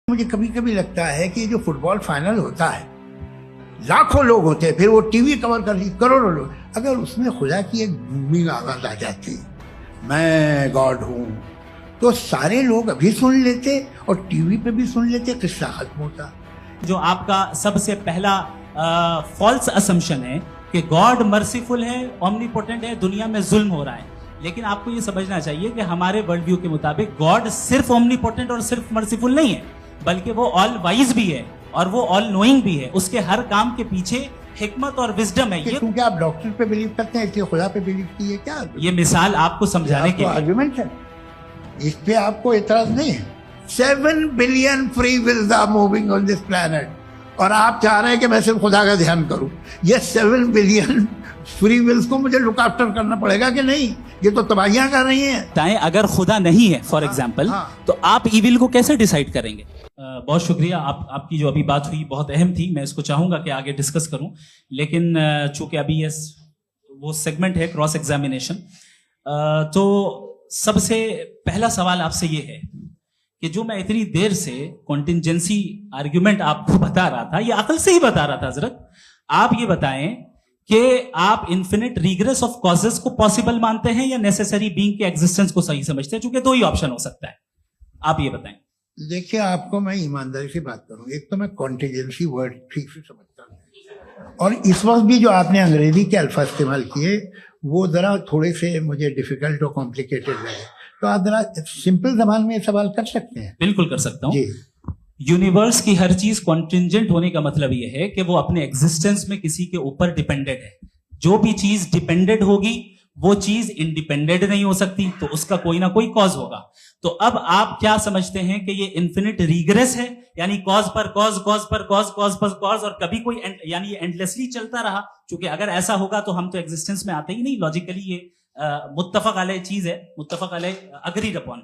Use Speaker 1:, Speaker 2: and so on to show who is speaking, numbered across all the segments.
Speaker 1: मुझे कभी कभी लगता है कि जो फुटबॉल फाइनल होता है, लाखों लोग होते हैं, फिर वो टीवी कवर कर रही करोड़ों लोग, अगर उसमें खुदा की एक बूमिंग आवाज आ जाती, मैं गॉड हूं, तो सारे लोग अभी सुन लेते और टीवी पे भी सुन लेते, किस्सा खत्म होता।
Speaker 2: जो आपका सबसे पहला फॉल्स असम्पशन है कि गॉड मर्सीफुल है, ओमनीपोटेंट है, दुनिया में जुल्म हो रहा है, लेकिन आपको ये समझना चाहिए कि हमारे वर्ल्ड व्यू के मुताबिक गॉड सिर्फ ओमनीपोटेंट और सिर्फ मर्सीफुल नहीं है, बल्कि वो ऑल वाइज भी है और वो ऑल नोइंग भी है। उसके हर काम के पीछे हिकमत और विजडम है। ये
Speaker 1: क्योंकि आप डॉक्टर पे बिलीव करते हैं, इसलिए खुदा पे बिलीव किए क्या?
Speaker 2: ये मिसाल आपको समझाने के
Speaker 1: आर्गुमेंट है, इस पे आपको एतराज नहीं है। 7 billion free wills are moving on this planet, और आप चाह रहे हैं कि मैं सिर्फ खुदा का ध्यान करूं। ये 7 बिलियन फ्री विल्स को मुझे लुक आफ्टर करना पड़ेगा कि नहीं? ये तो तबाहियां कर रही हैं।
Speaker 2: अगर खुदा नहीं है फॉर एग्जाम्पल, तो आप इविल को कैसे डिसाइड करेंगे? बहुत शुक्रिया। आपकी जो अभी बात हुई बहुत अहम थी, मैं इसको चाहूंगा कि आगे डिस्कस करूं, लेकिन चूंकि अभी ये वो सेगमेंट है क्रॉस एग्जामिनेशन, तो सबसे पहला सवाल आपसे ये है कि जो मैं इतनी देर से कॉन्टिंजेंसी आर्ग्यूमेंट आपको बता रहा था, ये अकल से ही बता रहा था हजरत, आप ये बताएं कि आप इन्फिनिट रिग्रेस ऑफ कॉजेस को पॉसिबल मानते हैं या नेसेसरी बीइंग के एग्जिस्टेंस को सही समझते हैं? क्योंकि दो ही ऑप्शन हो सकता है, आप ये बताएं।
Speaker 1: देखिए, आपको मैं ईमानदारी से बात करूं, एक तो मैं कॉन्टिजेंसी वर्ड ठीक से समझता हूं, और इस वक्त भी जो आपने अंग्रेजी के अल्फाज इस्तेमाल किए वो जरा थोड़े से मुझे डिफिकल्ट और कॉम्प्लिकेटेड लगे, तो आप जरा सिंपल जबान में सवाल कर सकते हैं?
Speaker 2: बिल्कुल कर सकता हूं। यूनिवर्स की हर चीज कॉन्टिंजेंट होने का मतलब यह है कि वो अपने एग्जिस्टेंस में किसी के ऊपर डिपेंडेंट है। जो भी चीज डिपेंडेंट होगी वो चीज इंडिपेंडेंट नहीं हो सकती, तो उसका कोई ना कोई कॉज होगा। तो अब आप क्या समझते हैं कि ये इन्फिनिट रिग्रेस है, यानी कॉज पर कॉज, कॉज पर कॉज, कॉज पर कॉज, और कभी कोई यानी ये एंडलेसली चलता रहा? क्योंकि अगर ऐसा होगा तो हम तो एग्जिस्टेंस में आते ही नहीं। लॉजिकली ये मुत्तफक अलैह चीज है, मुत्तफक अलैह अग्रीड अपॉन।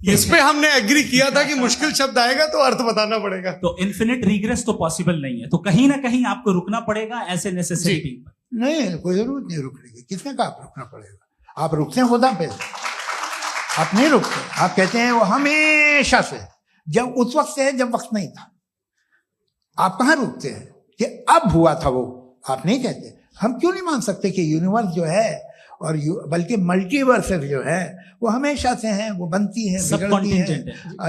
Speaker 3: इस पे हमने एग्री किया था कि मुश्किल शब्द आएगा तो अर्थ बताना पड़ेगा।
Speaker 2: तो इन्फिनिट रिग्रेस तो पॉसिबल नहीं है, तो कहीं ना कहीं आपको रुकना पड़ेगा ऐसे नेसेसरी बीइंग पर।
Speaker 1: नहीं, कोई जरूरत नहीं रुकने की। किसने कहा आप रुकना पड़ेगा? आप रुकते हैं खुदा पे, आप नहीं रुकते। आप कहते हैं वो हमेशा से, जब उस वक्त से है जब वक्त नहीं था। आप कहाँ रुकते हैं कि अब हुआ था वो? आप नहीं कहते। हम क्यों नहीं मान सकते कि यूनिवर्स जो है और बल्कि मल्टीवर्सेस जो है वो हमेशा से हैं, वो बनती है, बिगड़ती है।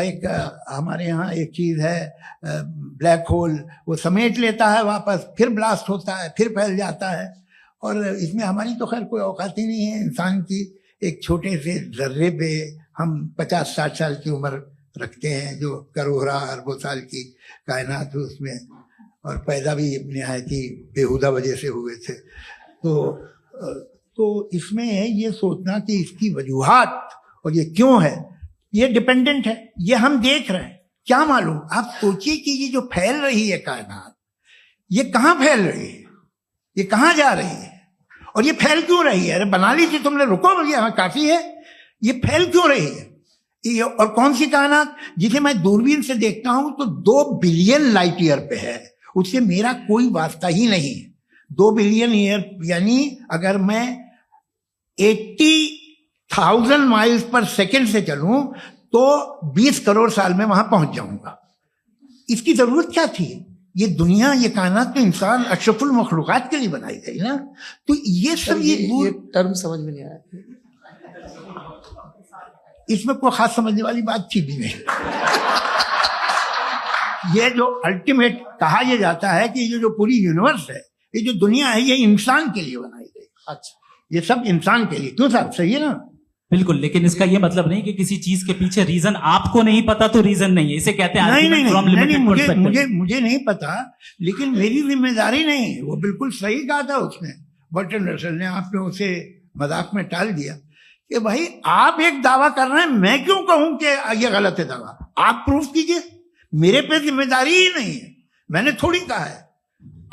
Speaker 1: एक हमारे यहाँ एक चीज है ब्लैक होल, वो समेट लेता है वापस, फिर ब्लास्ट होता है, फिर फैल जाता है, और इसमें हमारी तो खैर कोई औकात ही नहीं है। इंसान की एक छोटे से जर्रे पे हम 50-60 साल की उम्र रखते हैं, जो करोड़ों अरबों साल की कायनात है उसमें, और पैदा भी निहायत ही बेहुदा वजह से हुए थे। तो इसमें है ये सोचना कि इसकी वजूहात और ये क्यों है, ये डिपेंडेंट है, ये हम देख रहे हैं, क्या मालूम। आप सोचिए कि ये जो फैल रही है कायनात, ये कहाँ फैल रही है, ये कहाँ जा रही है, और ये फैल क्यों रही है? अरे बना ली थी तुमने, रुको भैया, काफी है। ये फैल क्यों रही है? ये और कौन सी कायनात जिसे मैं दूरबीन से देखता हूं तो 2 बिलियन लाइट ईयर पे है, उससे मेरा कोई वास्ता ही नहीं है। 2 बिलियन ईयर यानी अगर मैं 80,000 माइल्स पर सेकेंड से चलूं तो 20 करोड़ साल में वहां पहुंच जाऊंगा। इसकी जरूरत क्या थी? ये दुनिया, ये कायनात तो इंसान अशरफुल मखलूकात के लिए बनाई गई ना। तो ये सब ये
Speaker 3: टर्म समझ में नहीं आया,
Speaker 1: इसमें कोई खास समझने वाली बात थी भी नहीं। ये जो अल्टीमेट कहा यह जाता है कि ये जो पूरी यूनिवर्स है, ये जो दुनिया है, ये इंसान के लिए बनाई गई। अच्छा, ये सब इंसान के लिए। क्यों साहब, सही है ना?
Speaker 2: बिल्कुल, लेकिन इसका ये मतलब नहीं कि किसी चीज के पीछे रीजन आपको नहीं पता तो रीजन नहीं है। इसे कहते हैं
Speaker 1: नहीं, मुझे नहीं पता, लेकिन मेरी जिम्मेदारी नहीं। वो बिल्कुल सही कहा था उसने, बर्टन रसल ने। आपने उसे मजाक में टाल दिया कि भाई आप एक दावा कर रहे हैं, मैं क्यों कहूं कि ये गलत है दावा? आप प्रूफ कीजिए, मेरे पे जिम्मेदारी ही नहीं है, मैंने थोड़ी कहा है।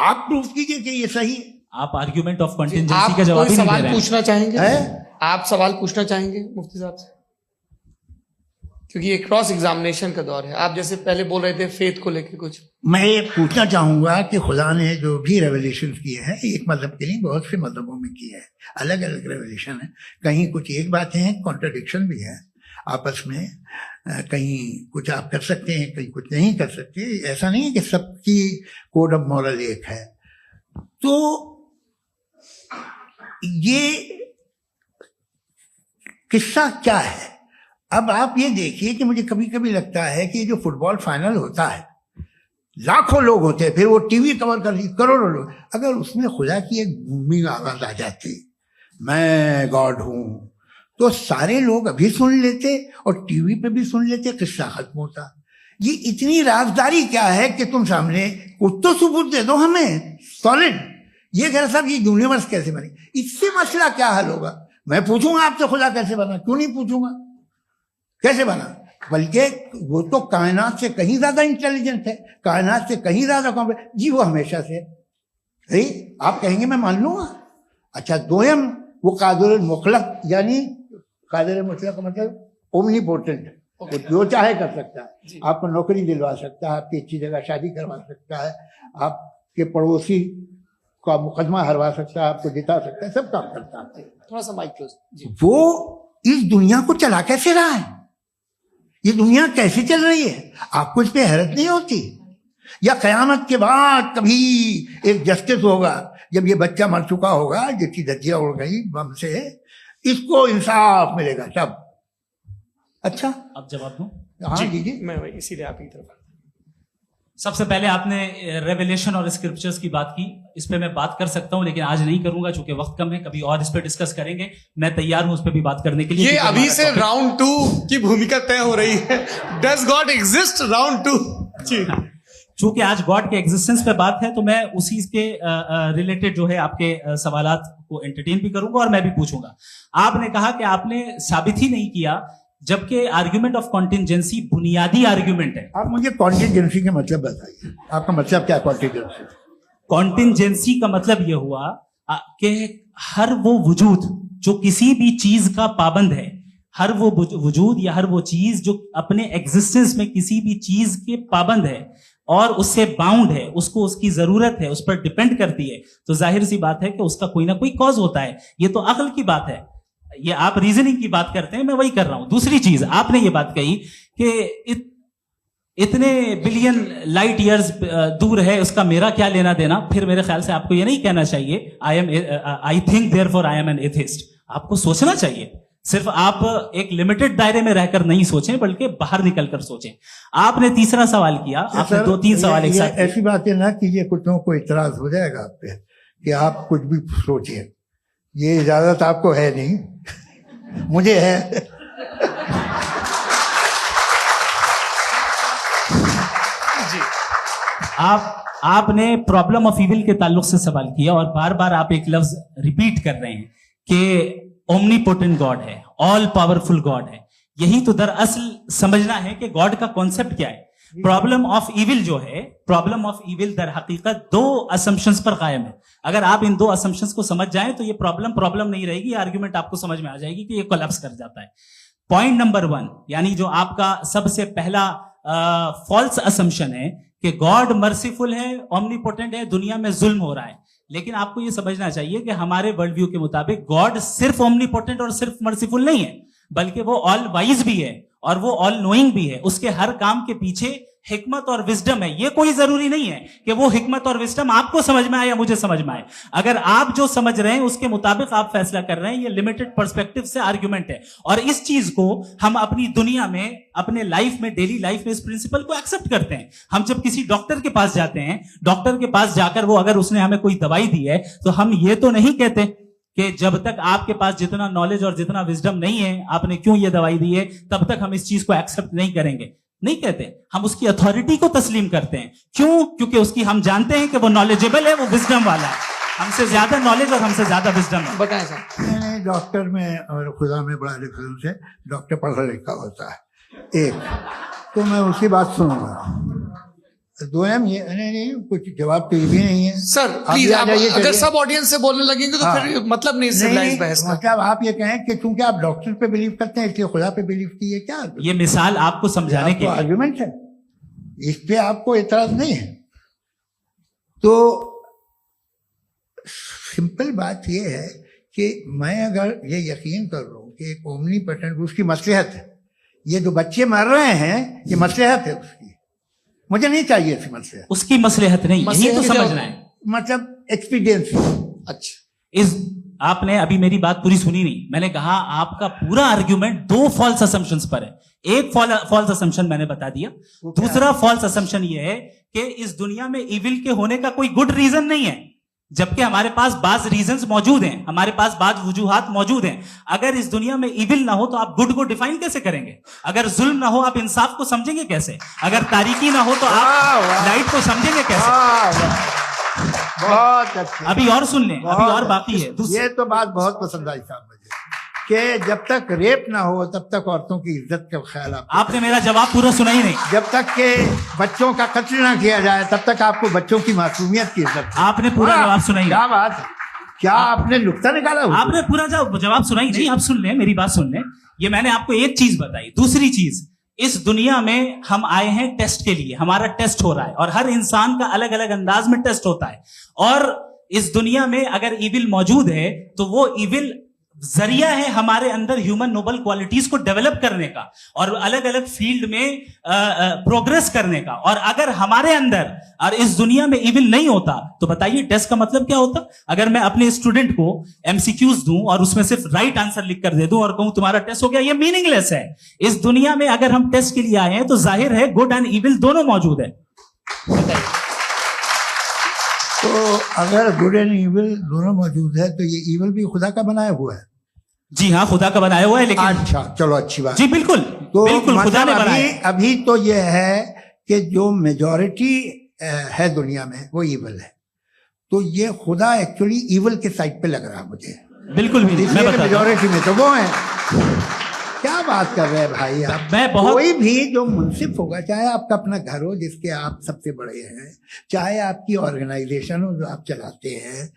Speaker 1: आप प्रूफ कीजिए कि ये सही है।
Speaker 2: आप आर्ग्यूमेंट ऑफ कंटिजेंसी का जवाब ही नहीं दे रहे हैं।
Speaker 3: पूछना चाहेंगे? आप सवाल पूछना चाहेंगे मुफ्ती साहब से? क्योंकि ये क्रॉस एग्जामिनेशन का दौर है। आप जैसे पहले बोल रहे थे फेथ को लेके कुछ,
Speaker 1: मैं ये पूछना चाहूंगा कि खुदा ने जो भी रेवल्यूशन किए हैं, एक मजहब के नहीं बहुत से मजहबों में किए हैं, अलग अलग रेवल्यूशन है। कहीं कुछ एक बातें हैं, कॉन्ट्रडिक्शन भी है। आपस में कहीं कुछ आप कर सकते हैं, कहीं कुछ नहीं कर सकते। ऐसा नहीं है कि सबकी कोड ऑफ मॉरल एक है। तो ये किस्सा क्या है? अब आप ये देखिए कि मुझे कभी कभी लगता है कि जो फुटबॉल फाइनल होता है, लाखों लोग होते हैं, फिर वो टीवी कवर कर रही, करोड़ों लोग, अगर उसमें खुदा की एक भूमि आवाज आ जाती, मैं गॉड हूं, तो सारे लोग अभी सुन लेते और टीवी पे भी सुन लेते, किस्सा खत्म होता। ये इतनी राजदारी क्या है कि तुम सामने कुछ तो सबूत दे दो हमें सॉलिड। ये कह साहब ये यूनिवर्स कैसे बनी, इससे मसला क्या हल होगा? मैं पूछूंगा आपसे खुदा कैसे बना? क्यों नहीं पूछूंगा कैसे बना? बल्कि वो तो कायनात से कहीं ज्यादा इंटेलिजेंट है, कायनात से कहीं ज्यादा कॉम्प्लेक्स। जी वो हमेशा से है। आप कहेंगे मैं मान लूंगा। अच्छा, दोयम वो कादिर मुतलक, यानी कादिर मुतलक का मतलब ओमनीपोटेंट, वो जो चाहे कर सकता है। आपको नौकरी दिलवा सकता है, आपकी अच्छी जगह शादी करवा सकता है, आपके पड़ोसी का मुकदमा हरवा सकता है, आपको जिता सकता है, सब काम करता है।
Speaker 3: थोड़ा सा माइक क्लोज।
Speaker 1: वो इस दुनिया को चला कैसे रहा है? ये दुनिया कैसे चल रही है? आपको इस पे हैरत नहीं होती? या कयामत के बाद कभी एक जस्टिस होगा, जब ये बच्चा मर चुका होगा, जिसकी धज्जियां उड़ गई बम से, इसको इंसाफ मिलेगा तब? अच्छा,
Speaker 2: अब जवाब दूं?
Speaker 1: हाँ जी।
Speaker 3: मैं इसीलिए आप की तरफ।
Speaker 2: सबसे पहले आपने रेवलेशन और स्क्रिप्चर्स की बात की, इस पे मैं बात कर सकता हूं, लेकिन आज नहीं करूंगा चूंकि वक्त कम है। कभी और इस पे डिस्कस करेंगे, मैं तैयार हूं उस पे भी बात करने के लिए।
Speaker 3: ये अभी से राउंड 2 की भूमिका तय हो रही है। Does God exist round 2? जी,
Speaker 2: चूंकि आज गॉड के एग्जिस्टेंस पे बात है, तो मैं उसी के रिलेटेड जो है आपके सवालात को एंटरटेन भी करूंगा और मैं भी पूछूंगा। आपने कहा कि आपने साबित ही नहीं किया, जबकि आर्ग्यूमेंट ऑफ कॉन्टिजेंसी बुनियादी आर्ग्यूमेंट है।
Speaker 1: आप मुझे कॉन्टिजेंसी का मतलब बताइए, आपका मतलब क्या? कॉन्टिजेंसी
Speaker 2: कॉन्टिजेंसी का मतलब यह हुआ कि हर वो वजूद जो किसी भी चीज का पाबंद है, हर वो वजूद या हर वो चीज जो अपने एग्जिस्टेंस में किसी भी चीज के पाबंद है और उससे बाउंड है, उसको उसकी जरूरत है, उस पर डिपेंड करती है, तो जाहिर सी बात है कि उसका कोई ना कोई कॉज होता है। ये तो अक्ल की बात है। ये आप रीजनिंग की बात करते हैं, मैं वही कर रहा हूं। दूसरी चीज, आपने ये बात कही कि इतने बिलियन लाइट ईयर्स दूर है, उसका मेरा क्या लेना देना। फिर मेरे ख्याल से आपको ये नहीं कहना चाहिए I think therefore I am an atheist. आपको सोचना चाहिए। सिर्फ आप एक लिमिटेड दायरे में रहकर नहीं सोचें, बल्कि बाहर निकलकर सोचें। आपने तीसरा सवाल किया, आपने 2-3 सवाल एक साथ।
Speaker 1: ऐसी बातें ना कीजिए, कुत्तों को इतराज हो जाएगा आप पे कि आप कुछ भी सोचिए। ये इजाजत आपको है नहीं, मुझे है।
Speaker 2: आपने प्रॉब्लम ऑफ इविल के ताल्लुक से सवाल किया और बार बार आप एक लफ्ज रिपीट कर रहे हैं कि ओमनीपोटेंट गॉड है, ऑल पावरफुल गॉड है। यही तो दरअसल समझना है कि गॉड का कॉन्सेप्ट क्या है। प्रॉब्लम ऑफ इविल जो है, प्रॉब्लम ऑफ इविल दर हकीकत 2 असम्पशंस पर कायम है। अगर आप इन 2 असम्पशंस को समझ जाएं तो ये प्रॉब्लम नहीं रहेगी, आर्ग्यूमेंट आपको समझ में आ जाएगी कि ये कोलैप्स कर जाता है। पॉइंट नंबर 1, यानी जो आपका सबसे पहला फॉल्स असम्पशन है कि गॉड मर्सीफुल है, ओमनीपोटेंट है, दुनिया में जुल्म हो रहा है। लेकिन आपको यह समझना चाहिए कि हमारे वर्ल्ड व्यू के मुताबिक गॉड सिर्फ ओमनीपोटेंट और सिर्फ मर्सीफुल नहीं है, बल्कि वो ऑल वाइज भी है और वो ऑल नोइंग भी है। उसके हर काम के पीछे हिकमत और विजडम है। ये कोई जरूरी नहीं है कि वो हिकमत और विजडम आपको समझ में आए या मुझे समझ में आए। अगर आप जो समझ रहे हैं उसके मुताबिक आप फैसला कर रहे हैं, ये लिमिटेड पर्सपेक्टिव से आर्ग्यूमेंट है। और इस चीज को हम अपनी दुनिया में, अपने लाइफ में, डेली लाइफ में इस प्रिंसिपल को एक्सेप्ट करते हैं। हम जब किसी डॉक्टर के पास जाते हैं, डॉक्टर के पास जाकर वो अगर उसने हमें कोई दवाई दी है, तो हम ये तो नहीं कहते कि जब तक आपके पास जितना नॉलेज और जितना विजडम नहीं है, आपने क्यों ये दवाई दी है, तब तक हम इस चीज को एक्सेप्ट नहीं करेंगे। नहीं कहते, हम उसकी अथॉरिटी को तस्लीम करते हैं। क्यों? क्योंकि उसकी हम जानते हैं कि वो नॉलेजेबल है, वो विजडम वाला है, हमसे ज्यादा नॉलेज और हमसे ज्यादा विजडम है।
Speaker 3: बताएं सर।
Speaker 1: मैंने डॉक्टर में और खुदा में बड़ा डिफरेंस है। डॉक्टर पढ़ा लिखा होता है एक, तो मैं उसकी बात सुनूंगा। दोयम ये नहीं, कुछ जवाब तो ये भी नहीं है।
Speaker 3: सर प्लीज, अगर सब ऑडियंस से बोलने लगेंगे तो फिर मतलब नहीं सिविलाइज्ड बहस का।
Speaker 1: मतलब आप ये कहें कि क्योंकि आप डॉक्टर पे बिलीव करते हैं इसलिए खुदा पे बिलीव कीजिए, क्या
Speaker 2: ये मिसाल आपको समझाने के
Speaker 1: आर्गुमेंट है, इस पे आपको एतराज नहीं है। तो सिंपल बात ये है कि मैं अगर ये यकीन कर रहा हूं कि एक ओमनीपोटेंट, उसकी मसलहत है ये जो बच्चे मर रहे हैं ये मसलहत है उसकी, मुझे नहीं चाहिए ऐसी मसलहत।
Speaker 2: उसकी मसलहत नहीं, यही तो
Speaker 3: मसलहत
Speaker 2: समझना है।
Speaker 1: मतलब एक्सपीरियंस।
Speaker 3: अच्छा,
Speaker 2: इस आपने अभी मेरी बात पूरी सुनी नहीं। मैंने कहा आपका पूरा आर्ग्यूमेंट 2 फॉल्स असम्पशंस पर है। एक फॉल्स असम्पशन मैंने बता दिया, दूसरा फॉल्स असम्पशन ये है कि इस दुनिया में इविल के होने का कोई गुड रीजन नहीं है, जबकि हमारे पास बाज रीजंस मौजूद हैं, हमारे पास बाज वजूहात मौजूद हैं। अगर इस दुनिया में इविल ना हो तो आप गुड को डिफाइन कैसे करेंगे? अगर जुल्म ना हो आप इंसाफ को समझेंगे कैसे? अगर तारीकी ना हो तो आप लाइट को समझेंगे कैसे?
Speaker 1: बहुत अच्छे।
Speaker 2: अभी और सुन लें, अभी और बाकी है।
Speaker 1: ये तो बात बहुत पसंद आई साहब मुझे, कि जब तक रेप ना हो तब तक औरतों की इज्जत का ख्याल
Speaker 2: आपने मेरा जवाब पूरा सुना ही नहीं।
Speaker 1: जब तक के बच्चों का कत्ल ना किया जाए तब तक आपको बच्चों की मासूमियत की इज्जत।
Speaker 2: आपने पूरा जवाब सुना ही नहीं।
Speaker 1: क्या बात है, क्या आपने नुक्ता निकाला हुआ?
Speaker 2: आपने पूरा जवाब सुना ही नहीं। आप सुन लें, मेरी बात सुन लें। ये मैंने आपको एक चीज बताई। दूसरी चीज, इस दुनिया में हम आए हैं टेस्ट के लिए, हमारा टेस्ट हो रहा है और हर इंसान का अलग अलग अंदाज में टेस्ट होता है। और इस दुनिया में अगर इविल मौजूद है तो वो इविल जरिया है हमारे अंदर ह्यूमन नोबल क्वालिटीज को डेवलप करने का और अलग अलग फील्ड में प्रोग्रेस करने का। और अगर हमारे अंदर और इस दुनिया में इविल नहीं होता तो बताइए टेस्ट का मतलब क्या होता? अगर मैं अपने स्टूडेंट को एमसीक्यूज दूं और उसमें सिर्फ राइट आंसर लिख कर दे दूं और कहूं तुम्हारा टेस्ट हो गया, ये मीनिंगलेस है। इस दुनिया में अगर हम टेस्ट के लिए आए हैं तो जाहिर है गुड एंड इविल दोनों मौजूद है।
Speaker 1: तो अगर गुड एंड इविल दोनों मौजूद है तो ये इविल भी खुदा का बनाया हुआ है।
Speaker 2: जी हाँ, खुदा का बनाया हुआ है। लेकिन
Speaker 1: अच्छा, चलो अच्छी बात।
Speaker 2: जी बिल्कुल,
Speaker 1: तो
Speaker 2: बिल्कुल खुदा ने बनाया।
Speaker 1: अभी तो ये है कि जो मेजॉरिटी है दुनिया में वो इविल है, तो ये खुदा एक्चुअली इविल के साइड पे लग रहा है मुझे।
Speaker 2: बिल्कुल भी नहीं, मैं बता
Speaker 1: मेजॉरिटी में तो वो है। क्या बात कर रहे हैं भाई आप? कोई भी जो मुंसिफ होगा, चाहे आपका अपना घर हो जिसके आप सबसे बड़े हैं, चाहे आपकी ऑर्गेनाइजेशन हो जो आप चलाते हैं,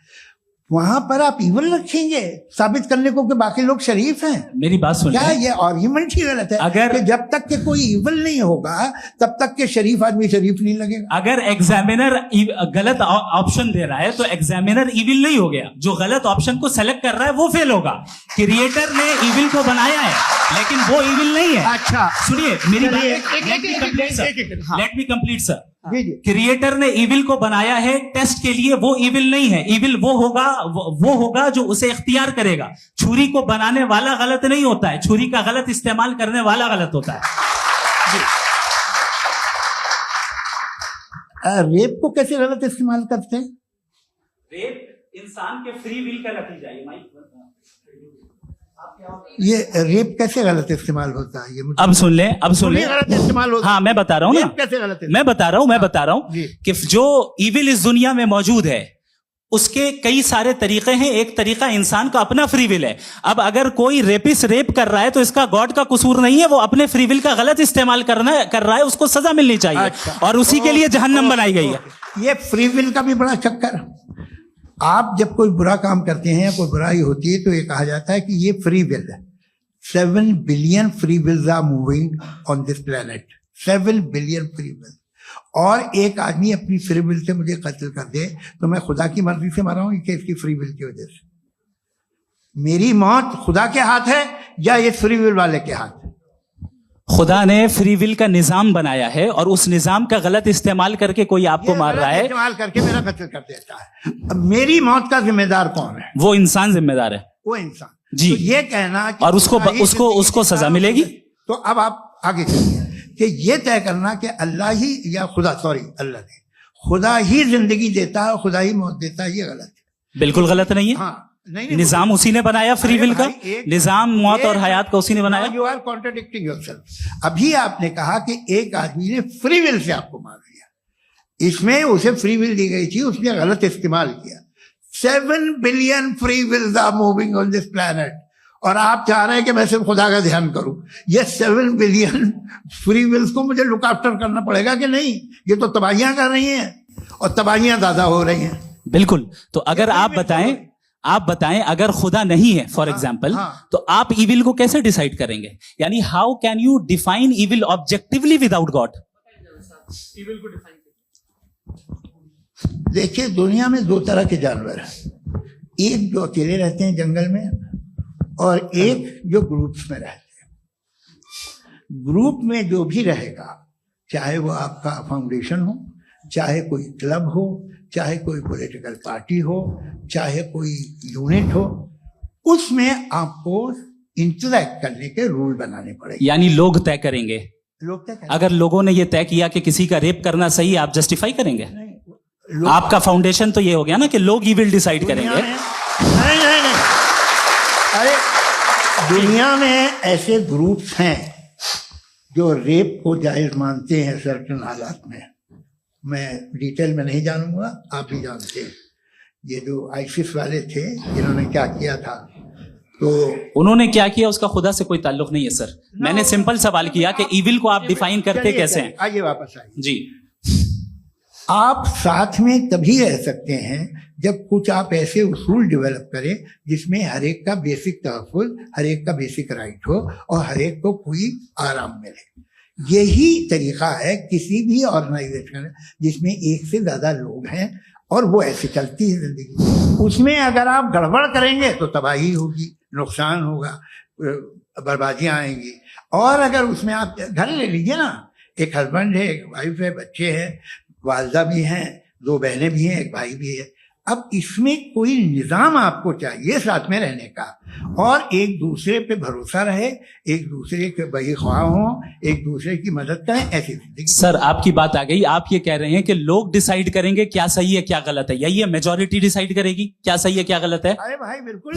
Speaker 1: वहां पर आप इविल रखेंगे साबित करने को कि बाकी लोग शरीफ हैं।
Speaker 2: मेरी बात सुन,
Speaker 1: क्या ये आर्ग्यूमेंट ही गलत है?
Speaker 2: अगर
Speaker 1: कि जब तक के कोई इविल नहीं होगा तब तक के शरीफ आदमी शरीफ नहीं लगेगा।
Speaker 2: अगर एग्जामिनर गलत ऑप्शन दे रहा है तो एग्जामिनर इविल नहीं हो गया, जो गलत ऑप्शन को सेलेक्ट कर रहा है वो फेल होगा। क्रिएटर ने इविल को बनाया है लेकिन वो इविल नहीं है।
Speaker 1: अच्छा
Speaker 2: सुनिए मेरी बात, let me complete sir. Creator ने इविल को बनाया है टेस्ट के लिए, वो इविल नहीं है। इविल वो होगा जो उसे इख्तियार करेगा। छुरी को बनाने वाला गलत नहीं होता है, छुरी का गलत इस्तेमाल करने वाला गलत होता है।
Speaker 1: रेप को कैसे गलत इस्तेमाल करते हैं?
Speaker 2: रेप इंसान के फ्री विल का नतीजा है।
Speaker 1: ये रेप कैसे गलत इस्तेमाल होता है? ये मुझे
Speaker 2: अब सुन ले
Speaker 1: गलत इस्तेमाल होता है।
Speaker 2: हाँ मैं बता रहा हूँ ना,
Speaker 1: कैसे गलत?
Speaker 2: मैं बता रहा हूँ कि जो इविल इस दुनिया में मौजूद है उसके कई सारे तरीके हैं। एक तरीका इंसान का अपना फ्री विल है। अब अगर कोई रेपिस्ट रेप कर रहा है तो इसका गॉड का कसूर नहीं है, वो अपने फ्री विल का गलत इस्तेमाल कर रहा है, उसको सजा मिलनी चाहिए।
Speaker 1: अच्छा,
Speaker 2: और उसी के लिए जहन्नम बनाई गई है।
Speaker 1: ये फ्री विल का भी बड़ा चक्कर। आप जब कोई बुरा काम करते हैं या कोई बुराई होती है तो ये कहा जाता है कि ये फ्री विल है। 7 billion free wills are moving on this planet. 7 billion free will. और एक आदमी अपनी फ्री विल से मुझे कत्ल कर दे तो मैं खुदा की मर्जी से मरा हूं कि इसकी फ्री विल की वजह से? मेरी मौत खुदा के हाथ है या ये फ्री विल वाले के हाथ?
Speaker 2: खुदा ने फ्री विल का निजाम बनाया है और उस निजाम का गलत इस्तेमाल करके कोई आपको मार रहा है,
Speaker 1: इस्तेमाल करके मेरा कत्ल कर देता है। अब मेरी मौत का जिम्मेदार कौन है?
Speaker 2: वो इंसान जिम्मेदार है।
Speaker 1: वो इंसान
Speaker 2: जी।
Speaker 1: तो ये कहना कि
Speaker 2: और उसको सजा मिलेगी।
Speaker 1: तो अब आप आगे चलिए कि ये तय करना कि अल्लाह ही या खुदा, अल्लाह ने, खुदा ही जिंदगी देता है, खुदा ही मौत देता है, ये गलत है।
Speaker 2: बिल्कुल गलत नहीं है।
Speaker 1: हाँ, नहीं,
Speaker 2: निजाम उसी ने बनाया फ्री विल का। निजाम मौत और हयात का उसी ने बनाया।
Speaker 1: You are contradicting yourself. अभी आपने कहा कि एक आदमी ने फ्री विल से आपको मार दिया, इसमें उसे फ्री विल दी गई थी, उसने गलत इस्तेमाल किया। 7 billion free wills are moving on this planet और आप चाह रहे हैं कि मैं सिर्फ खुदा का ध्यान करूं। ये 7 बिलियन फ्री विल्स को मुझे लुक आफ्टर करना पड़ेगा कि नहीं? ये तो तबाहियां कर रही हैं और तबाहियां ज्यादा हो रही हैं।
Speaker 2: बिल्कुल। तो अगर आप बताएं अगर खुदा नहीं है फॉर एग्जाम्पल, तो आप इविल को कैसे डिसाइड करेंगे? यानी how can you define evil objectively without God?
Speaker 1: देखिए, दुनिया में 2 तरह के जानवर हैं। एक जो अकेले रहते हैं जंगल में और एक जो ग्रुप्स में रहते हैं। ग्रुप में जो भी रहेगा, चाहे वो आपका फाउंडेशन हो, चाहे कोई क्लब हो, चाहे कोई पॉलिटिकल पार्टी हो, चाहे कोई यूनिट हो, उसमें आपको इंटरैक्ट करने के रूल बनाने पड़ेंगे।
Speaker 2: यानी लोग तय करेंगे।
Speaker 1: लोग तय करेंगे।
Speaker 2: अगर लोगों ने ये तय किया कि किसी का रेप करना सही है, आप जस्टिफाई करेंगे?
Speaker 1: नहीं,
Speaker 2: आपका फाउंडेशन तो ये हो गया ना कि लोग ही विल डिसाइड करेंगे।
Speaker 1: नहीं, अरे दुनिया में ऐसे ग्रुप्स हैं जो रेप को जायज मानते हैं सर्टेन हालात में। मैं डिटेल में नहीं जानूंगा, आप भी जानते हैं। ये जो आईसिस वाले थे, इन्होंने क्या किया था, तो
Speaker 2: उन्होंने क्या किया उसका खुदा से कोई ताल्लुक नहीं है सर। मैंने सिंपल सवाल किया कि इविल को आप डिफाइन करते कैसे हैं?
Speaker 1: आइए वापस आइए
Speaker 2: जी।
Speaker 1: आप साथ में तभी रह सकते हैं जब कुछ आप ऐसे उसूल डेवलप करें जिसमें हर एक का बेसिक तहफ़्फ़ुज़, हर एक का बेसिक राइट हो और हर एक को कोई आराम मिले। यही तरीका है किसी भी ऑर्गेनाइजेशन जिसमें एक से ज़्यादा लोग हैं और वो ऐसे चलती है जिंदगी। उसमें अगर आप गड़बड़ करेंगे तो तबाही होगी, नुकसान होगा, बर्बादियाँ आएंगी। और अगर उसमें आप घर ले लीजिए ना, एक हस्बैंड है, एक वाइफ है, बच्चे हैं, वालदा भी हैं, 2 बहनें भी हैं, एक भाई भी है। अब इसमें कोई निज़ाम आपको चाहिए साथ में रहने का, और एक दूसरे पे भरोसा रहे, एक दूसरे के बहीख्वाह हों, एक दूसरे की मदद करें, ऐसी जिंदगी।
Speaker 2: सर आपकी बात आ गई। आप ये कह रहे हैं कि लोग डिसाइड करेंगे क्या सही है क्या गलत है, यही है? मेजॉरिटी डिसाइड करेगी क्या सही है क्या गलत है?
Speaker 1: अरे भाई बिल्कुल।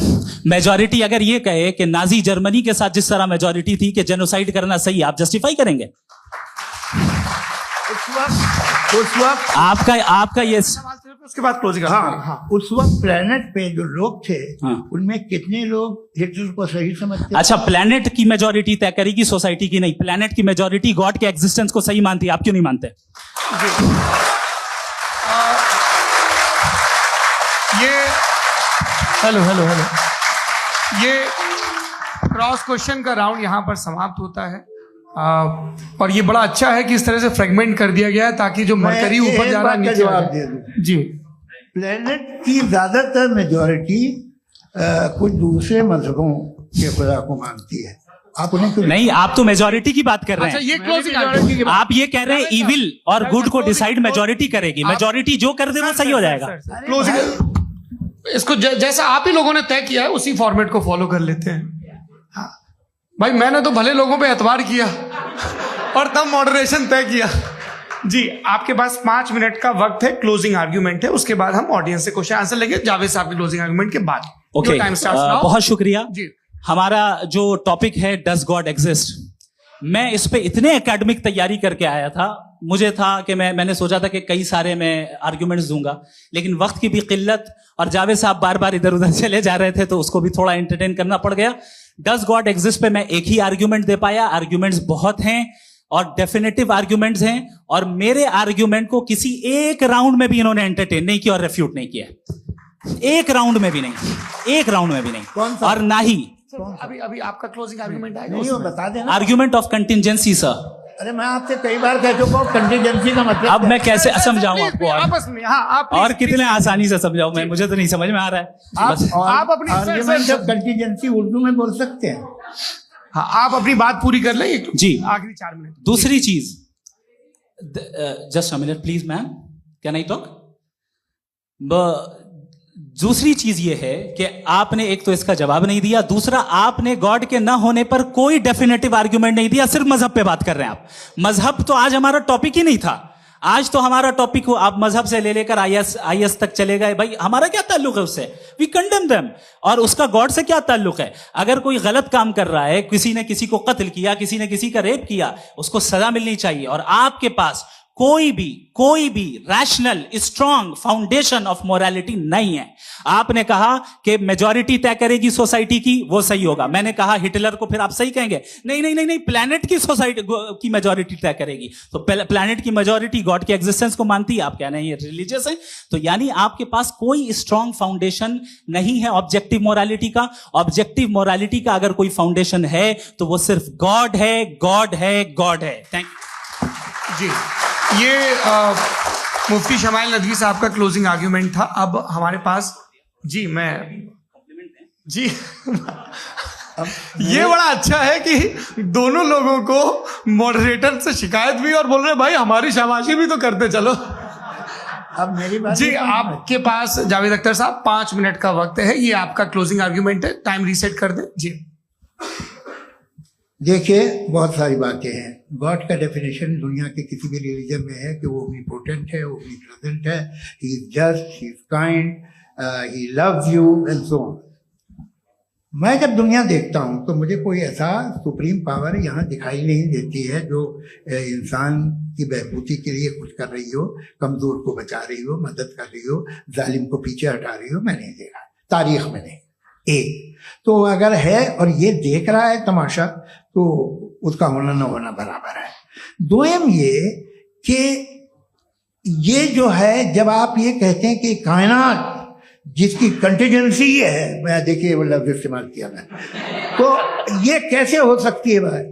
Speaker 2: मेजॉरिटी अगर ये कहे कि नाजी जर्मनी के साथ जिस तरह मेजॉरिटी थी कि जेनोसाइड करना सही है, आप जस्टिफाई करेंगे?
Speaker 1: उस वक्त
Speaker 2: आपका ये
Speaker 3: उसके बाद क्लोजिंग।
Speaker 1: हाँ, उस वक्त प्लेनेट पे जो लोग थे,
Speaker 2: हाँ।
Speaker 1: उनमें कितने लोग हिटलर को सही समझते?
Speaker 2: अच्छा, प्लेनेट की मेजॉरिटी तय करेगी, सोसाइटी की नहीं। प्लेनेट की मेजॉरिटी गॉड के एग्जिस्टेंस को सही मानती है, आप क्यों नहीं मानते?
Speaker 3: ये हेलो ये क्रॉस क्वेश्चन का राउंड यहाँ पर समाप्त होता है। और ये बड़ा अच्छा है कि इस तरह से फ्रेगमेंट कर दिया गया है ताकि जो मरकरी ऊपर जा रहा है नीचे
Speaker 1: जवाब दे दूं।
Speaker 3: जी।
Speaker 1: प्लेनेट की ज्यादातर मेजॉरिटी कुछ दूसरे मजहबों के खुदा को मानती है। आप उन्हें क्यों
Speaker 2: नहीं? आप तो मेजॉरिटी की बात कर रहे हैं।
Speaker 3: अच्छा, ये क्लोजिंग
Speaker 2: आप ये कह रहे हैं इविल और गुड को डिसाइड मेजॉरिटी करेगी। मेजॉरिटी जो कर दे वो सही हो जाएगा।
Speaker 3: क्लोजिंग इसको जैसा आप ही लोगों ने तय किया है उसी फॉर्मेट को फॉलो कर लेते हैं। भाई मैंने तो भले लोगों पे एतबार किया और तब मॉडरेशन तय किया। जी, आपके पास 5 मिनट का वक्त है, क्लोजिंग आर्ग्यूमेंट है, उसके बाद हम ऑडियंस से क्वेश्चन आंसर लेंगे जावेद साहब के क्लोजिंग आर्ग्यूमेंट के बाद।
Speaker 2: ओके, बहुत शुक्रिया
Speaker 3: जी।
Speaker 2: हमारा जो टॉपिक है डज गॉड एग्जिस्ट, मैं इस पे इतने एकेडमिक तैयारी करके आया था। मुझे था कि मैंने सोचा था कि कई सारे मैं आर्ग्यूमेंट्स दूंगा, लेकिन वक्त की भी किल्लत और जावेद साहब बार बार इधर उधर चले जा रहे थे तो उसको भी थोड़ा एंटरटेन करना पड़ गया। डज गॉड एग्जिस्ट पे मैं एक ही आर्ग्यूमेंट दे पाया। आर्ग्यूमेंट्स बहुत हैं और डेफिनेटिव आर्ग्यूमेंट्स हैं, और मेरे आर्ग्यूमेंट को किसी एक राउंड में भी इन्होंने एंटरटेन नहीं किया और रेफ्यूट नहीं किया। एक राउंड में भी नहीं, और ना ही
Speaker 3: अभी आपका क्लोजिंग आर्ग्यूमेंट आएगा।
Speaker 1: नहीं, वो बता देना।
Speaker 2: Argument of contingency sir.
Speaker 1: अरे मैं आपसे कई बार कह चुका हूँ कंटीजेंसी का मतलब।
Speaker 2: अब मैं कैसे समझाऊं आपको?
Speaker 3: आपस में आप
Speaker 2: और कितने आसानी से समझाऊं मैं? मुझे तो नहीं समझ में आ रहा है।
Speaker 3: आप अपनी
Speaker 1: आर्ग्यूमेंट ऑफ कंटीजेंसी उर्दू में बोल सकते हैं।
Speaker 3: हाँ, आप अपनी बात पूरी कर लें
Speaker 2: जी,
Speaker 3: आखिरी 4 मिनट।
Speaker 2: दूसरी चीज, just a minute please ma'am, can I talk? दूसरी चीज ये है कि आपने एक तो इसका जवाब नहीं दिया, दूसरा आपने गॉड के ना होने पर कोई डेफिनेटिव आर्ग्यूमेंट नहीं दिया, सिर्फ मजहब पे बात कर रहे हैं आप। मजहब तो आज हमारा टॉपिक ही नहीं था। आज तो हमारा टॉपिक हो, आप मजहब से ले लेकर आईएस तक चले गए। भाई हमारा क्या ताल्लुक है उससे? We condemn them. और उसका गॉड से क्या ताल्लुक है? अगर कोई गलत काम कर रहा है, किसी ने किसी को कत्ल किया, किसी ने किसी का रेप किया, उसको सजा मिलनी चाहिए। और आपके पास कोई भी rational strong foundation of morality नहीं है। आपने कहा कि मेजॉरिटी तय करेगी सोसाइटी की, वो सही होगा। मैंने कहा हिटलर को फिर आप सही कहेंगे? नहीं, प्लैनेट की सोसाइटी की मेजॉरिटी तय करेगी। तो प्लैनेट की मेजॉरिटी गॉड के एग्जिस्टेंस को मानती है, आप कह रहे हैं ये रिलीजियस है। तो यानी आपके पास कोई स्ट्रॉन्ग फाउंडेशन नहीं है ऑब्जेक्टिव मोरालिटी का। ऑब्जेक्टिव मोरालिटी का अगर कोई फाउंडेशन है तो वो सिर्फ गॉड है। थैंक यू
Speaker 3: जी। ये मुफ्ती शमाइल नदवी साहब का क्लोजिंग आर्ग्यूमेंट था। अब हमारे पास जी ये बड़ा अच्छा है कि दोनों लोगों को मॉडरेटर से शिकायत भी और बोल रहे भाई हमारी शाबाशी भी तो करते चलो।
Speaker 1: अब मेरी बात
Speaker 3: जी आपके पास जावेद अख्तर साहब 5 मिनट का वक्त है, ये आपका क्लोजिंग आर्ग्यूमेंट है, टाइम रीसेट कर दे जी।
Speaker 1: देखिए बहुत सारी बातें हैं। गॉड का डेफिनेशन दुनिया के किसी भी रिलीजन में है कि वो ओमनीपोटेंट है, ओमनीप्रेजेंट है, he is just, he is kind, he loves you and so on. मैं जब दुनिया देखता हूँ तो मुझे कोई ऐसा सुप्रीम पावर यहाँ दिखाई नहीं देती है जो इंसान की बहबूदी के लिए कुछ कर रही हो, कमजोर को बचा रही हो, मदद कर रही हो, जालिम को पीछे हटा रही हो। मैं नहीं देखा तारीख में, नहीं। एक तो अगर है और ये देख रहा है तमाशा तो उसका होना न होना बराबर है। दोयम ये कि ये जो है जब आप ये कहते हैं कि कायनात जिसकी कंटीजेंसी है, मैं देखिए वो लफ्ज इस्तेमाल किया मैं, तो ये कैसे हो सकती है भाई?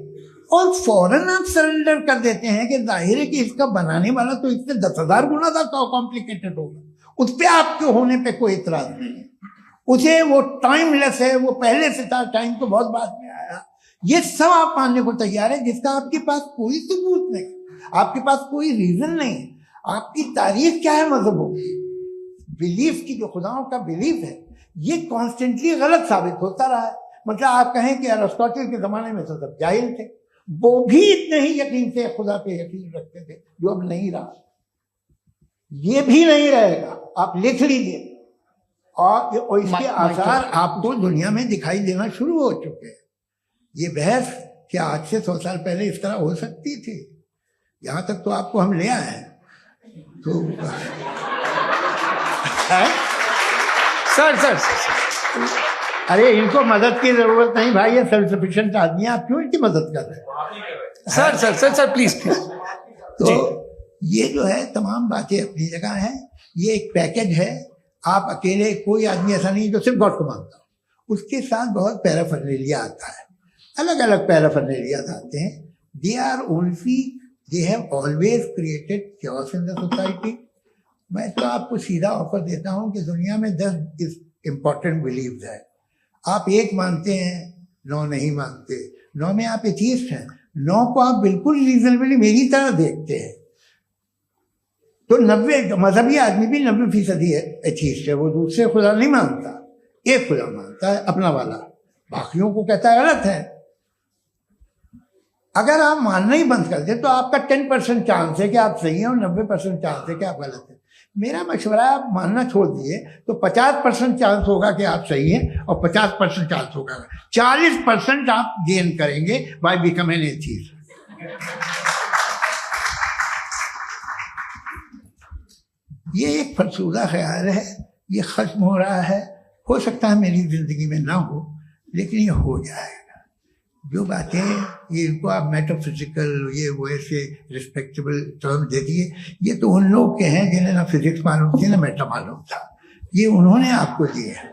Speaker 1: और फौरन आप सरेंडर कर देते हैं कि जाहिर है कि इसका बनाने वाला तो इससे 10,000 गुना ज्यादा कॉम्प्लिकेटेड होगा, उस पर आपके होने पे कोई इतराज नहीं है। उसे वो टाइमलेस है, वो पहले से था, टाइम तो बहुत बाद में आया। ये सब आप मानने को तैयार है जिसका आपके पास कोई सबूत नहीं, आपके पास कोई रीजन नहीं। आपकी तारीफ क्या है मजहबों की? बिलीफ की, जो खुदाओं का बिलीफ है, ये कॉन्स्टेंटली गलत साबित होता रहा है। मतलब आप कहें कि अरिस्टोटल के जमाने में तो सब जाहिल थे, वो भी इतने ही यकीन से खुदा पे यकीन रखते थे, जो अब नहीं रहा, ये भी नहीं रहेगा। आप लिख लीजिए, और इसके आसार आपको दुनिया में दिखाई देना शुरू हो चुके हैं। ये बहस क्या आज से 100 साल पहले इस तरह हो सकती थी? यहां तक तो आपको हम ले आए हैं। तो
Speaker 3: सर
Speaker 1: अरे इनको मदद की जरूरत नहीं भाई, ये सेल्फ सफिशिएंट आदमी है, आप क्यों इनकी मदद कर रहे हैं?
Speaker 3: Sir please.
Speaker 1: तो ये जो है तमाम बातें अपनी जगह हैं। ये एक पैकेज है। आप अकेले, कोई आदमी ऐसा नहीं जो सिर्फ गॉड को मानता हो, उसके साथ बहुत पैराफर्नेलिया आता है, अलग अलग पैराफर्नेलिया आते हैं। They are only, they have always created chaos in the society. मैं तो आपको सीधा ऑफर देता हूं कि दुनिया में 10 इंपॉर्टेंट बिलीव्स है। आप एक मानते हैं, 9 नहीं मानते, 9 में आप एथीस्ट हैं, 9 को आप बिल्कुल रीजनेबली मेरी तरह देखते हैं। तो 90 मजहबी आदमी भी 90% एथीस्ट है, वो दूसरे खुदा नहीं मानता, एक खुदा मानता है अपना वाला, बाकियों को कहता है गलत है। अगर आप मानना ही बंद कर दे तो आपका 10% चांस है कि आप सही हैं और 90% चांस है कि आप गलत हैं। मेरा मशवरा है, आप मानना छोड़ दिए तो 50% चांस होगा कि आप सही हैं और 50% चांस होगा, 40% आप गेन करेंगे बाय बिकमिंग एन एथीस्ट। ये एक फरसूदा ख्याल है, ये खत्म हो रहा है। हो सकता है मेरी जिंदगी में ना हो, लेकिन ये हो जाएगा। जो बातें ये इनको आप मेटाफिजिकल, ये वो ऐसे रिस्पेक्टेबल टर्म दे दिए, ये तो उन लोग के हैं जिन्हें ना फिजिक्स मालूम थी ना मेटा मालूम था, ये उन्होंने आपको दिए हैं।